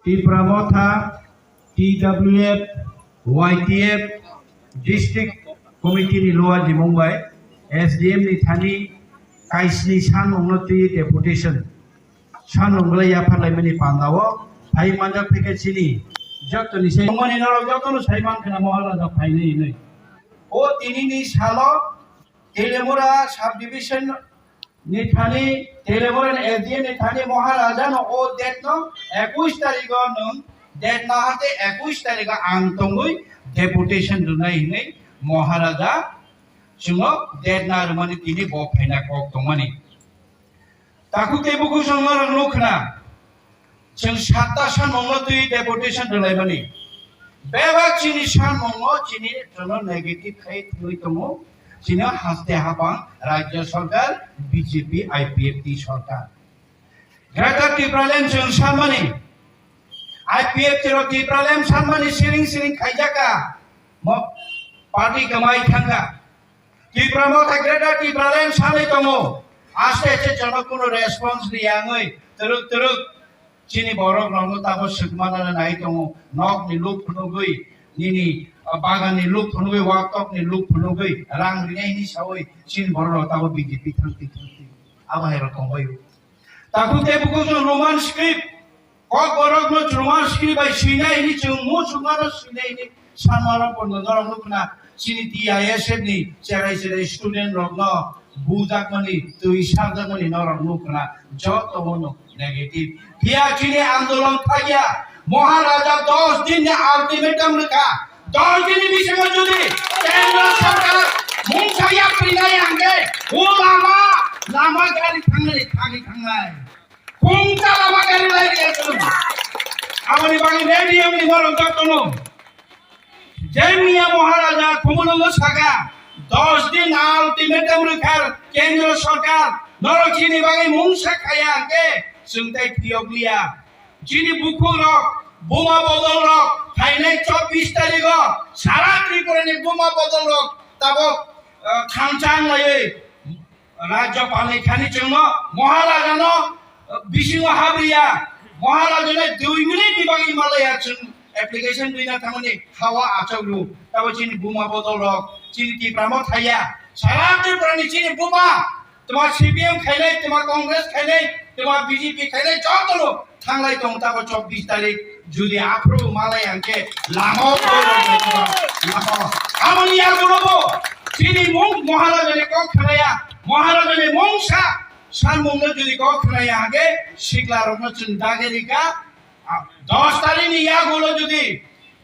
Tipramotha, TWF, YTF, District Committee ni Loa di Mumbai, SDM ni Thani, Kaisni San Ungnati Deputation, San Unglaya Parliament Pandawa, Hai Manjak Pikachini, Jotoni say, Money no Jotono Saiman Kanamola the Pine. O Tinini Salo, Telemura Subdivision. Nithani Telemoran SDM Nithani Maharaja no o that no 21 তারিখে নং that না হাতে 21 তারিখে আংতঙ্গই deputation দুনাই নে মহারাজা Sumo that না মানে তিনি বফাইনা কক তমানি তাকু তেবুকু সংমার লুখনা जों 7 सान मंगल दुई डेपुटेशन दुलाइबानि बेबा चिनि सान मंगल चिनि जनो नेगेटिव खाइ थुइ तमो China haste habang Rajya Sarkar BJP IPF Sarkar. Greta Tipralem Samani IPF Tipralem Samani Siring Kajaka Party Kamai Kanga Tipramota Greta Tipralem Salitomo Aste Chanakuno response Liangoi Turuk Chini Borok Notabo Sukmana Naitomo Nok ni Luke Nugui Nini Bagani look on we walk up in look on way, Rang Rini Saway, Chin Borro, Tabo BGP 30. Abahero convoy. Takute Bukus Roman script, Kok Borogno Roman script by Sina, any to most of us, Samara on the Norokuna, Siniti, ISNI, Sarah is a student of law, Budak money to Ishanda money, Norokuna, Jotomono, negative. Here, Chile Andolon Paya, Moharaja Dos Dinner Ultimatum Luka. Dojini Bisingo Judi, Kendra Sarkar, Munsaya Prinai Ange, Ulama, Lama Gari Tangai, Kunta Lama Gari Lagi, Amani Bagi Ready and Nimoro Datono, Jamia Moharaja, Kumulo Saga, Dosdin Ultimatum Rukar, Kendra Sarkar, Norokini Bagi Munsakaya Ange, Suntai Tioglia, Jini Bukuro, Buma Bodol Rock. Hainai 24 তারিখে সারা ত্রিপুরানি বোমা বদল rock তাবো খামচাং লয়ে রাজ্যপাল এখানে জন্য মহারাজানো বিসিংহ হাবরিয়া মহারাজানে 2 minute বিভাগী মালয়া চুন application দুইনা তামানে হাওয়া আচগলু তাবো চিনি বোমা বদল রক চিনি টিপ্রামো থাইয়া সারা ত্রিপুরানি চিনি বোমা তোমার সিপিএম খাইলাই তোমার কংগ্রেস খাইলাই তোমার বিজেপি খাইলাই যতলো থাংলাই দং তাবো 24 তারিখ যদি আপ্রভু মালায়ানকে লামো লামো আমনিয়া গুলোবো চিনি মুং মহারাজানে কক খানায়া মহারাজানে মংসা সান মুংনে যদি কক খানায়া আগে শিকলা রমচন দাগেরিকা 10 তারিখ ইয়া গুলো যদি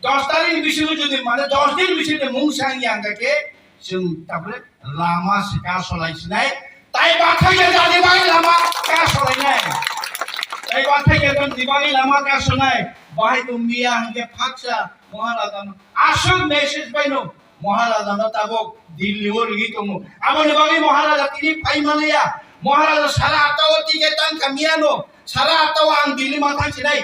10 তারিখ বিষয় যদি মানে 10 দিন বিষয়ে মংসা ইয়াঙ্গাকে जों তারপরে লামা শিকা সলাইছিনাই তাই বাথাকে জানি বাই লামা কা সলাইনাই তাই বাথাকে কোন দিবাই লামা কা সলাইনাই Bahai tumbiya hangge paksa Maharaja asal message paino Maharaja na tabok Delhi origi tomo amoni bagi Maharaja tini pai malaya Maharaja sara atawa tige tang kamiano sara atawa ang Delhi matang sinai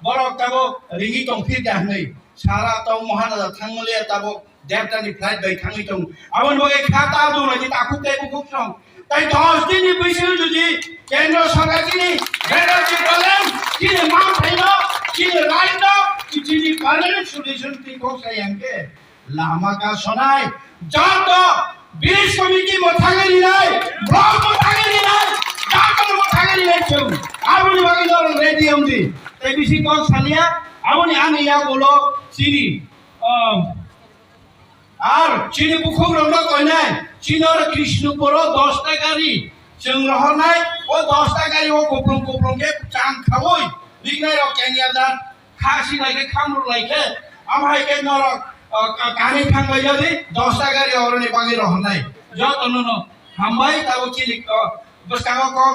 borok tabo rigi tong phir dah nei sara atawa Maharaja thang malaya tabo devtani flight bai thangi tong amoni bagi khata du lagi takuk kai bukuk song তাই 10 দিন বিষয় যদি কেন্দ্র সরকার চিনি ভেটারি problem চিনি মা ফাইনো চিনি right চিনি পার্মানেন্ট সলিউশন কি কোসাইয়াঙ্গে লামা কা শোনায় যত বিশ কমিটি মথাগেরি নাই ব্লক মথাগেরি নাই যত মথাগেরি নাই চুম আপনি বাকি ধরুন রেডি আমদি তাই বেশি কোন সালিয়া আপনি আমি ইয়া বলো চিনি আর চিনি বুকুম রংটা কই নাই চিনর কৃষ্ণপুর 10 টা গাড়ি जों रहनाय ओ 10 टा गाड़ी ओ कोप्लम के चांग खावय बिगनाय र केनिया दा खासि लाइके खामरु लाइके आमहाय के नर गानि थांबाय जदि 10 टा गाड़ी अरनि बागि रहनाय ज तनुनो हामबाय ताबो चिनि बसकागो